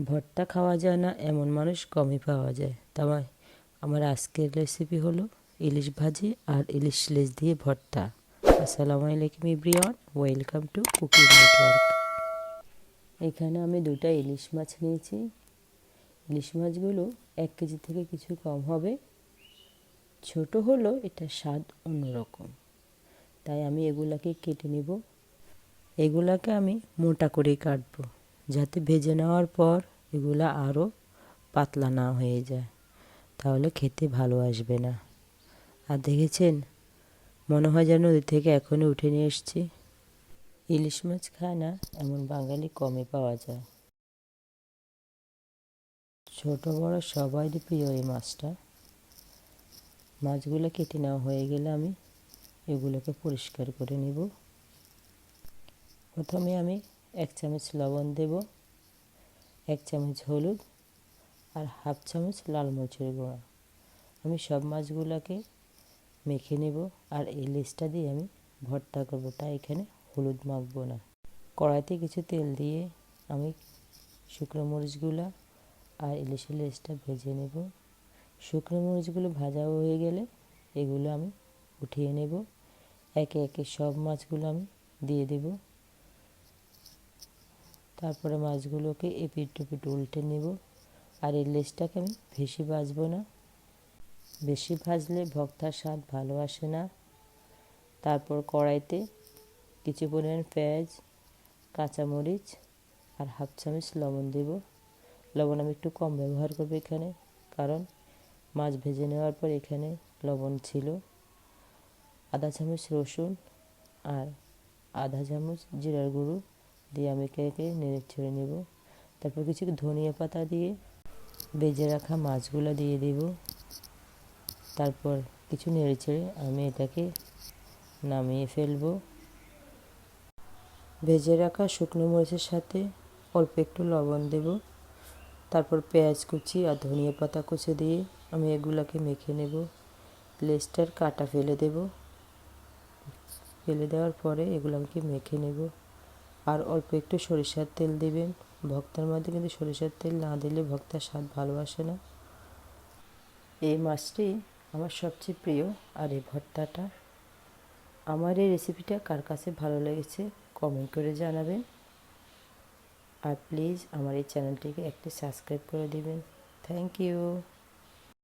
ভর্তা খাওয়া যায় না এমন মানুষ কমই পাওয়া যায়। তাই আমার আজকের রেসিপি হলো ইলিশ ভাজি আর ইলিশ লেজ দিয়ে ভর্তা। আসসালামু আলাইকুম everyone, welcome to cooking network. এখানে আমি 2টা ইলিশ মাছ নিয়েছি। ইলিশ মাছগুলো 1 কেজি থেকে কিছু কম হবে। ছোট হলো এটা স্বাদ অন্যরকম, তাই আমি এগুলাকে কেটে নেব। এগুলাকে আমি মোটা করে কাটবো, যাতে ভেজে নেওয়ার পর এগুলা আরও পাতলা না হয়ে যায়, তাহলে খেতে ভালো আসবে না। আর দেখেছেন, মনে হয় যেন নদী থেকে এখনই উঠে নিয়ে এসেছি। ইলিশ মাছ খায় না এমন বাঙালি কমই পাওয়া যায়। ছোট বড় সবারই প্রিয় এই মাছটা। মাছগুলো কেটে নেওয়া হয়ে গেলে আমি এগুলোকে পরিষ্কার করে নেব। প্রথমে আমি 1 চামচ লবণ দেব, 1 চামচ হলুদ আর 1/2 চামচ লাল মরিচের গুঁড়া। আমি সব মাছগুলোকে মেখে নেব। আর এই লেজটা দিয়ে আমি ভর্তা করব, তাই এখানে হলুদ মাখবো না। কড়াইতে কিছু তেল দিয়ে আমি শুকনো মরিচগুলো আর ইলিশের লেজটা ভেজে নেব। শুকনো মরিচগুলো ভাজা হয়ে গেলে এগুলো আমি উঠিয়ে নেব। একে একে সব মাছগুলো আমি দিয়ে দেব। তারপরে মাছগুলোকে এপিট ওপিট উল্টে নেব। আর এই লেজটাকে আমি বেশি ভাজবো না, বেশি ভাজলে ভর্তার স্বাদ ভালো আসে না। তারপর কড়াইতে কিছু পরিমাণ পেঁয়াজ, কাঁচামরিচ আর 1/2 চামচ লবণ দেব। লবণ আমি একটু কম ব্যবহার করব এখানে, কারণ মাছ ভেজে নেওয়ার পর এখানে লবণ ছিল। 1/2 চামচ রসুন আর 1/2 চামচ জিরার গুঁড়ো দিয়ে আমি একে নেড়ে ছেড়ে নেব। তারপর কিছু ধনিয়া পাতা দিয়ে ভেজে রাখা মাছগুলো দিয়ে দেব। তারপর কিছু নেড়ে ছেড়ে আমি এটাকে নামিয়ে ফেলব। ভেজে রাখা শুকনো মরিচের সাথে অল্প একটু লবণ দেব। তারপর পেঁয়াজ কুচি আর ধনিয়া পাতা কুচি দিয়ে আমি এগুলোকে মেখে নেব। লেজটার কাটা ফেলে দেব। ফেলে দেওয়ার পরে এগুলোকে মেখে নেব। আর অল্প একটু সরিষার তেল দেবেন। ভর্তার মধ্যে কিন্তু সরিষার তেল না দিলে ভর্তার স্বাদ ভালো আসে না। এই মাছটি আমার সবচেয়ে প্রিয়। আর এই ভর্তাটা, আমার এই রেসিপিটা কার কাছে ভালো লেগেছে কমেন্ট করে জানাবেন। আর প্লিজ আমার এই চ্যানেলটিকে একটি সাবস্ক্রাইব করে দিবেন। Thank you.